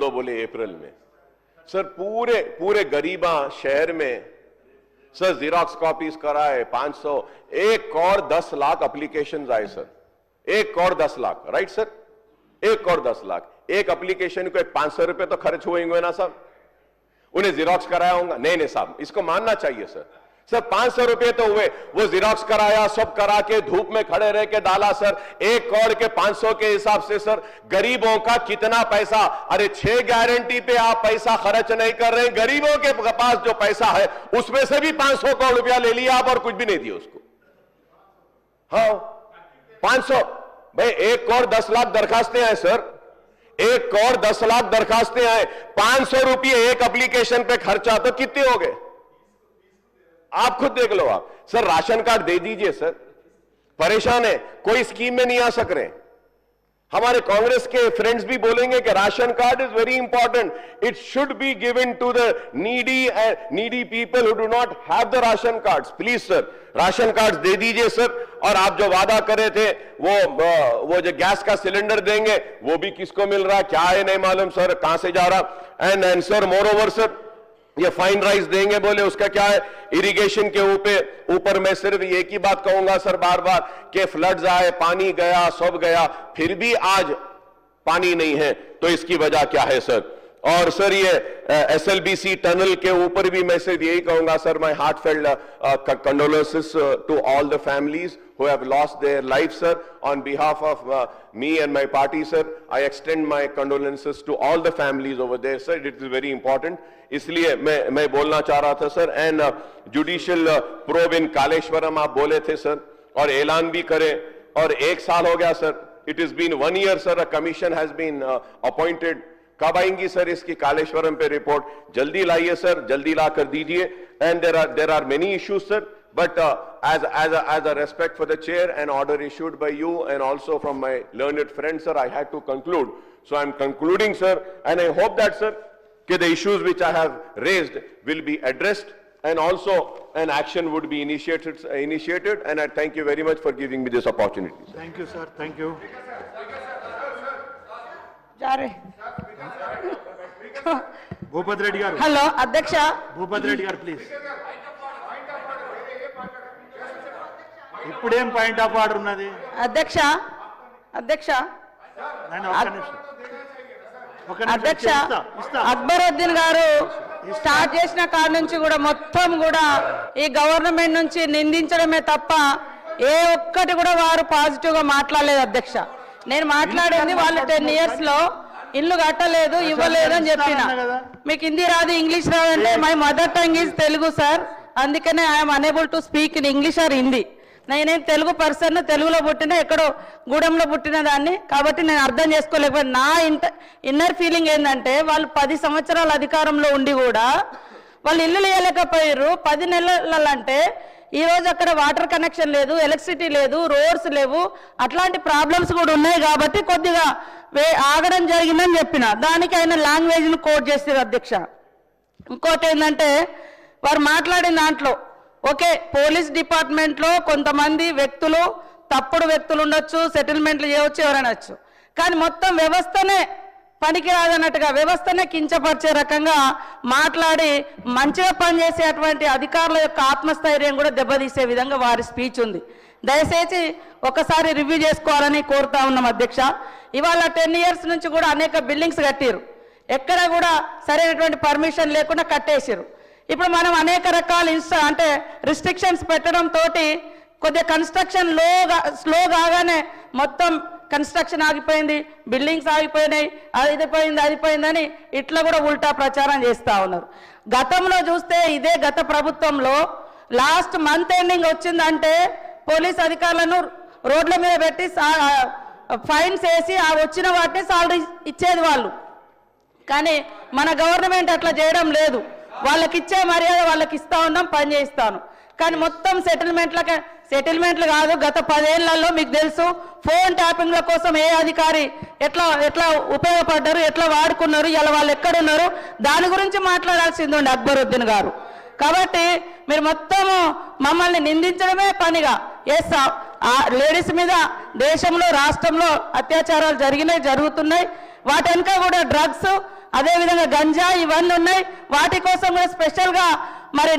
दो बोले अप्रैल में। सर पूरे गरीबा शहर में सर जीरोक्स कॉपीज कराए 500, 1 करोड़ 10 लाख एप्लीकेशंस आए sir, 1 crore 10 lakh, right sir, 1 crore 10 lakh. एक एप्लीकेशन को 500 रुपए तो खर्च हुए होंगे ना साहब, उन्हें जीरोक्स कराया होगा? नहीं साहब, इसको मानना चाहिए सर। सर 500 रुपए तो हुए, वो जीरोक्स कराया, सब करा के धूप में खड़े रह के डाला सर। 1 करोड़ के 500 के हिसाब से सर गरीबों का कितना पैसा? अरे 6 गारंटी पे आप पैसा खर्च नहीं कर रहे, गरीबों के पास जो पैसा है उसमें से भी 500 करोड़ रुपया ले लिया आप और कुछ भी नहीं दिया उसको। हाँ 500 भाई, 1 करोड़ 10 लाख दरखास्तें हैं सर, 1 करोड़ 10 लाख दरखास्तें आए, 500 रुपये एक एप्लीकेशन पे खर्चा तो कितने हो गए? आप खुद देख लो आप। सर राशन कार्ड दे दीजिए सर, परेशान है, कोई स्कीम में नहीं आ सक रहे। हमारे कांग्रेस के फ्रेंड्स भी बोलेंगे कि ration card is very important, it should be given to the needy people who do not have the ration cards. Please sir ration cards दे दीजिए सर। और आप जो वादा करे थे वो जो गैस का सिलेंडर देंगे वो भी किसको मिल रहा है क्या है नहीं मालूम सर, कहां से जा रहा। And sir more over sir ये फाइन राइस देंगे बोले, उसका क्या है? इरिगेशन के ऊपर मैं सिर्फ एक ही बात कहूंगा सर बार बार कि फ्लड्स आए, पानी गया, सब गया, फिर भी आज पानी नहीं है, तो इसकी वजह क्या है सर? और सर ये SLBC टनल के ऊपर भी मैं सिर्फ यही कहूंगा sir, my heartfelt condolences to all the families who have lost their lives sir. On behalf of me and my party sir, I extend my condolences to all the families over there sir. It is very important, इसलिए मैं बोलना चाह रहा था sir. And judicial probe इन कालेश्वरम आप बोले थे sir, और ऐलान भी करें, और 1 साल हो गया sir, it is been 1 year sir, a commission has been appointed. कब आएंगी सर इसकी कालेश्वरम पे रिपोर्ट? जल्दी लाइए सर, जल्दी ला कर दीजिए। And there are many issues sir, but as a respect for the chair and order issued by you and also from my learned friends sir, I had to conclude, so I'm concluding sir, and I hope that sir that the issues which I have raised will be addressed and also an action would be initiated, and I thank you very much for giving me this opportunity sir. Thank you sir, thank you. Bhupat Reddy garu. Hello Adhyaksha. Bhupat Reddy garu please. ఇప్పుడేం point of order ఉన్నది అధ్యక్ష? అధ్యక్ష అక్బరుద్దీన్ గారు start చేసిన కాడ నుంచి కూడా మొత్తం కూడా ఈ గవర్నమెంట్ నుంచి నిందించడమే తప్ప ఏ ఒక్కటి కూడా వారు పాజిటివ్ గా మాట్లాడలేదు అధ్యక్ష. నేను మాట్లాడింది వాళ్ళు 10 years లో ఇల్లు కట్టలేదు, ఇవ్వలేదు అని చెప్పిన. మీకు హిందీ రాదు, ఇంగ్లీష్ రాదంటే my mother tongue is Telugu sir, అందుకనే I'm unable to speak in English or Hindi. నేనేం తెలుగు పర్సన్, తెలుగులో పుట్టిన, ఎక్కడో గూడెంలో పుట్టిన దాన్ని, కాబట్టి నేను అర్థం చేసుకోలేకపోతే నా ఇన్నర్ ఫీలింగ్ ఏంటంటే వాళ్ళు 10 సంవత్సరాల అధికారంలో ఉండి కూడా వాళ్ళు ఇల్లు లేయలేకపోయారు. 10 నెలలంటే ఈరోజు అక్కడ వాటర్ కనెక్షన్ లేదు, ఎలక్ట్రిసిటీ లేదు, రోడ్స్ లేవు, అట్లాంటి ప్రాబ్లమ్స్ కూడా ఉన్నాయి. కాబట్టి కొద్దిగా ఆగడం జరిగిందని చెప్పిన దానికి ఆయన లాంగ్వేజ్ను కోట్ చేస్తారు అధ్యక్ష. ఇంకోటి ఏంటంటే వారు మాట్లాడిన దాంట్లో ఓకే, పోలీస్ డిపార్ట్మెంట్లో కొంతమంది వ్యక్తులు తప్పుడు వ్యక్తులు ఉండొచ్చు, సెటిల్మెంట్లు చేయవచ్చు, ఎవరనొచ్చు, కానీ మొత్తం వ్యవస్థనే పనికి రాదన్నట్టుగా వ్యవస్థనే కించపరిచే రకంగా మాట్లాడి మంచిగా పనిచేసేటువంటి అధికారుల యొక్క ఆత్మస్థైర్యం కూడా దెబ్బతీసే విధంగా వారి స్పీచ్ ఉంది. దయచేసి ఒకసారి రివ్యూ చేసుకోవాలని కోరుతా ఉన్నాం అధ్యక్ష. ఇవాళ 10 years నుంచి కూడా అనేక బిల్డింగ్స్ కట్టిరు, ఎక్కడ కూడా సరైనటువంటి పర్మిషన్ లేకుండా కట్టేసారు. ఇప్పుడు మనం అనేక రకాల అంటే రిస్ట్రిక్షన్స్ పెట్టడం తోటి కొద్దిగా కన్స్ట్రక్షన్ స్లో కాగానే మొత్తం కన్స్ట్రక్షన్ ఆగిపోయింది, బిల్డింగ్స్ ఆగిపోయినాయి, అది పోయిందని ఇట్లా కూడా ఉల్టా ప్రచారం చేస్తూ ఉన్నారు. గతంలో చూస్తే ఇదే గత ప్రభుత్వంలో లాస్ట్ మంత్ ఎండింగ్ వచ్చిందంటే పోలీస్ అధికారులను రోడ్ల మీద పెట్టి ఫైన్స్ వేసి ఆ వచ్చిన వాటిని సాలరీ ఇచ్చేది వాళ్ళు. కానీ మన గవర్నమెంట్ అట్లా చేయడం లేదు. వాళ్ళకి ఇచ్చే మర్యాద వాళ్ళకి ఇస్తా ఉన్నాం, పని చేయిస్తాను. కానీ మొత్తం సెటిల్మెంట్లు కాదు. గత 10 ఏళ్లలో మీకు తెలుసు ఫోన్ ట్యాపింగ్ల కోసం ఏ అధికారి ఎట్లా ఉపయోగపడ్డారు, ఎట్లా వాడుకున్నారు, ఇలా వాళ్ళు ఎక్కడున్నారు, దాని గురించి మాట్లాడాల్సింది ఉండే అక్బరుద్దీన్ గారు. కాబట్టి మీరు మొత్తము మమ్మల్ని నిందించడమే పనిగా లేడీస్ మీద దేశంలో రాష్ట్రంలో అత్యాచారాలు జరుగుతున్నాయి. వాటెనక కూడా డ్రగ్స్ అదేవిధంగా గంజా ఇవన్నీ ఉన్నాయి. వాటి కోసం కూడా స్పెషల్గా మరి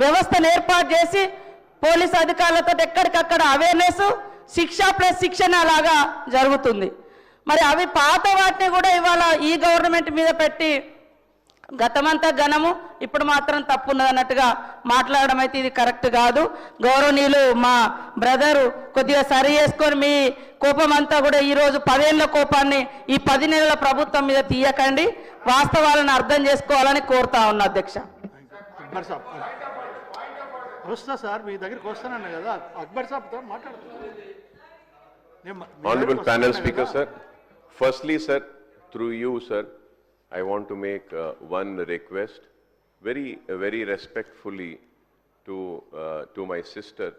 వ్యవస్థను ఏర్పాటు చేసి పోలీస్ అధికారులతో ఎక్కడికక్కడ అవేర్నెస్, శిక్ష ప్లస్ శిక్షణ లాగా జరుగుతుంది. మరి అవి పాత వాటిని కూడా ఇవాళ ఈ గవర్నమెంట్ మీద పెట్టి గతమంతా ఘనము ఇప్పుడు మాత్రం తప్పున్నది అన్నట్టుగా మాట్లాడడం అయితే ఇది కరెక్ట్ కాదు. గౌరవనీయులు మా బ్రదరు కొద్దిగా సరి చేసుకొని మీ కోపం అంతా కూడా ఈరోజు 10 ఏళ్ల కోపాన్ని ఈ 10 నెలల ప్రభుత్వం మీద తీయకండి, వాస్తవాలను అర్థం చేసుకోవాలని కోరుతా ఉన్నా అధ్యక్ష. అక్బర్ సాబ్ వస్తా సార్, మీ దగ్గరికి వస్తానన్నా కదా, అక్బర్ సాబ్తో మాట్లాడుతున్నా. Honorable panel speaker, sir. Firstly, sir, through you, sir, I want to make one request, very respectfully to my sister,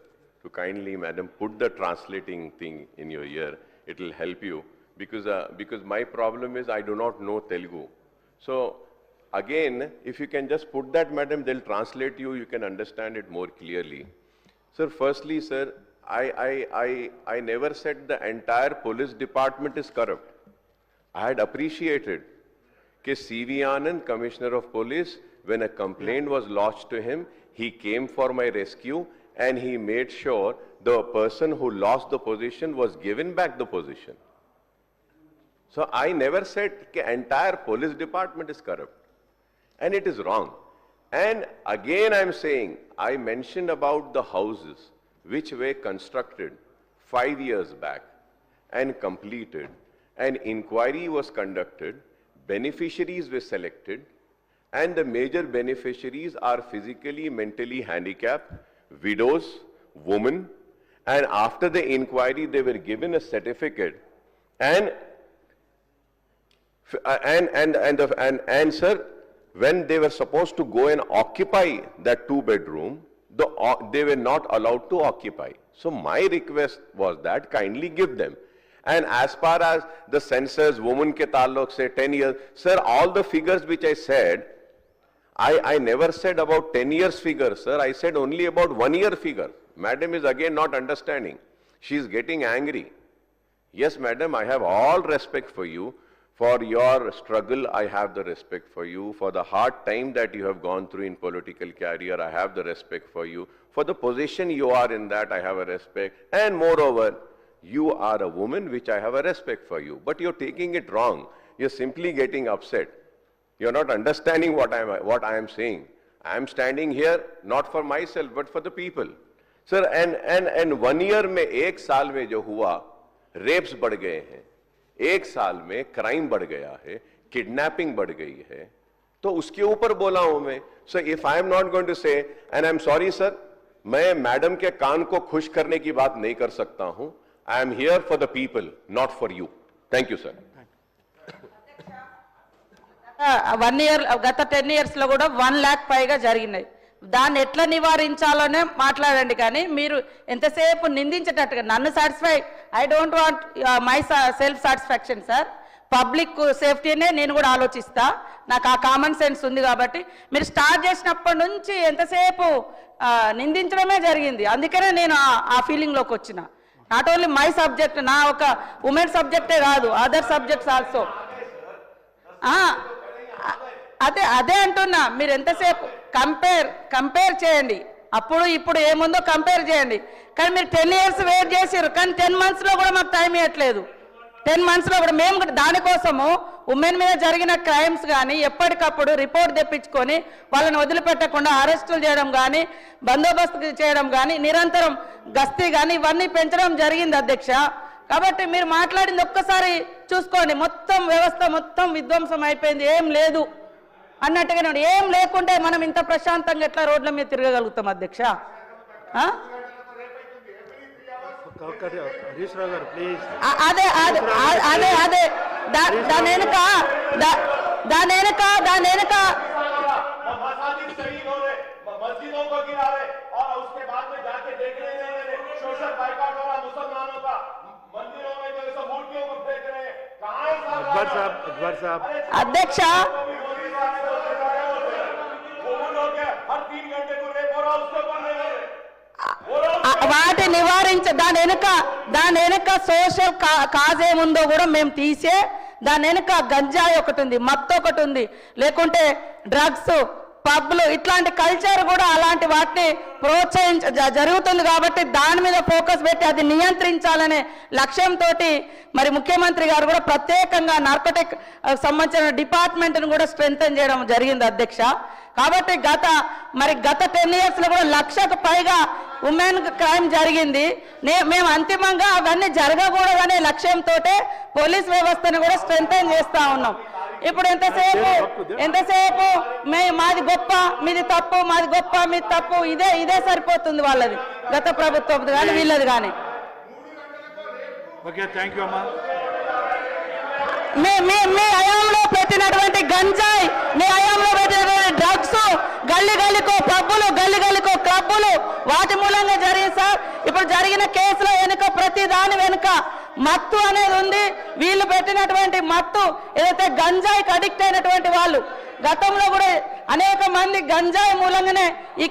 to kindly, madam, put the translating thing in your ear. It will help you because my problem is I do not know Telugu. So again, if you can just put that, madam, they'll translate you. You can understand it more clearly. Sir, firstly, sir, I never said the entire police department is corrupt. I had appreciated that C.V. Anand, Commissioner of Police, when a complaint was lodged to him, he came for my rescue and he made sure the person who lost the position was given back the position. So I never said that the entire police department is corrupt. And it is wrong. And again I am saying, I mentioned about the houses which were constructed 5 years back and completed. An inquiry was conducted, beneficiaries were selected, and the major beneficiaries are physically, mentally handicapped, widows, women, and after the inquiry they were given a certificate and sir, when they were supposed to go and occupy that 2-bedroom, they were not allowed to occupy. So my request was that kindly give them. And as far as the censors, women ke taluk say 10 years, sir, all the figures which I said, I never said about 10 years figure, sir. I said only about 1 year figure. Madam is again not understanding. She is getting angry. Yes, madam, I have all respect for you. For your struggle, I have the respect for you. For the hard time that you have gone through in political career, I have the respect for you. For the position you are in that, I have a respect. And moreover, you are a woman, which I have a respect for you. But you're taking it wrong. You're simply getting upset. You're not understanding what I am saying. I am standing here not for myself, but for the people. Sir, and 1 year में 1 साल में जो हुआ, wraps बढ़ गए हैं, 1 साल में क्राइम बढ़ गया है, किडनैपिंग बढ़ गई है, तो उसके ऊपर बोला हूं मैं. So if I am not going to say, and I am sorry sir, मैं मैडम के कान को खुश करने की बात नहीं कर सकता हूं. I am here for the people, not for you. Thank you, sir. 1 year, గత 10 years లో కూడా 1 lakh పైగా జరిగినాయి. దాన్ని ఎట్లా నివారించాలోనే మాట్లాడండి, కానీ మీరు ఎంతసేపు నిందించేటట్టుగా నన్ను satisfy, I don't want my self satisfaction sir. Public సేఫ్టీనే నేను కూడా ఆలోచిస్తా, నాకు ఆ కామన్ సెన్స్ ఉంది. కాబట్టి మీరు స్టార్ట్ చేసినప్పటి నుంచి ఎంతసేపు నిందించడమే జరిగింది. అందుకనే నేను ఆ ఫీలింగ్లోకి వచ్చిన. నాట్ ఓన్లీ మై సబ్జెక్ట్, నా ఒక ఉమెన్ సబ్జెక్టే కాదు, అదర్ సబ్జెక్ట్స్ ఆల్సో. అదే అంటున్నా, మీరు ఎంతసేపు కంపేర్ చేయండి, అప్పుడు ఇప్పుడు ఏముందో కంపేర్ చేయండి. కానీ మీరు 10 years వెయిట్ చేసారు, కానీ 10 months లో కూడా మాకు టైం ఇవ్వట్లేదు. 10 months లో కూడా మేము దానికోసము ఉమెన్ మీద జరిగిన క్రైమ్స్ కానీ ఎప్పటికప్పుడు రిపోర్ట్ తెప్పించుకొని వాళ్ళని వదిలిపెట్టకుండా అరెస్టులు చేయడం కానీ, బందోబస్తు చేయడం కానీ, నిరంతరం గస్తీ కానీ ఇవన్నీ పెంచడం జరిగింది అధ్యక్ష. కాబట్టి మీరు మాట్లాడింది ఒక్కసారి చూసుకోండి, మొత్తం వ్యవస్థ మొత్తం విధ్వంసం అయిపోయింది, ఏం లేదు అన్నట్టుగానే. ఏం లేకుంటే మనం ఇంత ప్రశాంతంగా ఎట్లా రోడ్ల మీద తిరగగలుగుతాం అధ్యక్ష? హరీష్ రావు గారు ప్లీజ్. అదే దాని వెనుక मस्जिदों को गिरा रहे और उसके बाद में जाके देख रहे हैं सोशल बाइकआउट हो रहा मुसलमानों का, मंदिरों में जो सब मूर्तियों को फेंक रहे हैं. कहां है अकबर साहब अध्यक्ष, हर 3 घंटे को रेप हो रहा, उसके ऊपर नहीं हो रहे. వాటి నివారించ దాని వెనుక సోషల్ కాజ్ ఏముందో కూడా మేము తీసే దాని వెనుక గంజాయి ఒకటి ఉంది, మత్తు ఒకటి ఉంది, లేకుంటే డ్రగ్స్, పబ్లు, ఇట్లాంటి కల్చర్ కూడా అలాంటి వాటిని జరుగుతుంది. కాబట్టి దాని మీద ఫోకస్ పెట్టి అది నియంత్రించాలనే లక్ష్యంతో మరి ముఖ్యమంత్రి గారు కూడా ప్రత్యేకంగా నార్కోటిక్ సంబంధించిన డిపార్ట్మెంట్ను కూడా స్ట్రెంథెన్ చేయడం జరిగింది అధ్యక్ష. కాబట్టి గత 10 years లో కూడా 1,00,000కు పైగా ఉమెన్ క్రైమ్ జరిగింది. మేము అంతిమంగా అవన్నీ జరగకూడదనే లక్ష్యంతో పోలీస్ వ్యవస్థను కూడా స్ట్రెంథెన్ చేస్తా ఉన్నాం. ఇప్పుడు ఎంతసేపు మాది గొప్ప, మీది తప్పు, మాది గొప్ప, మీది తప్పు, ఇదే సరిపోతుంది వాళ్ళది, గత ప్రభుత్వం కానీ వీళ్ళది కానీ. ఓకే, థ్యాంక్ యూ అమ్మా. మీ హయాంలో పెట్టినటువంటి గంజాయి, మీ హయాంలో పెట్టినటువంటి డ్రగ్స్, గల్లీకో పబ్బులు, గల్లీకో క్లబ్బులు, వాటి మూలంగా జరిగింది సార్. ఇప్పుడు జరిగిన కేసులో వెనుక ప్రతి దాని వెనుక మత్తు అనేది ఉంది. వీళ్ళు పెట్టినటువంటి మత్తు ఏదైతే గంజాయికి అడిక్ట్ అయినటువంటి వాళ్ళు, గతంలో కూడా అనేక మంది గంజాయి మూలంగానే ఈ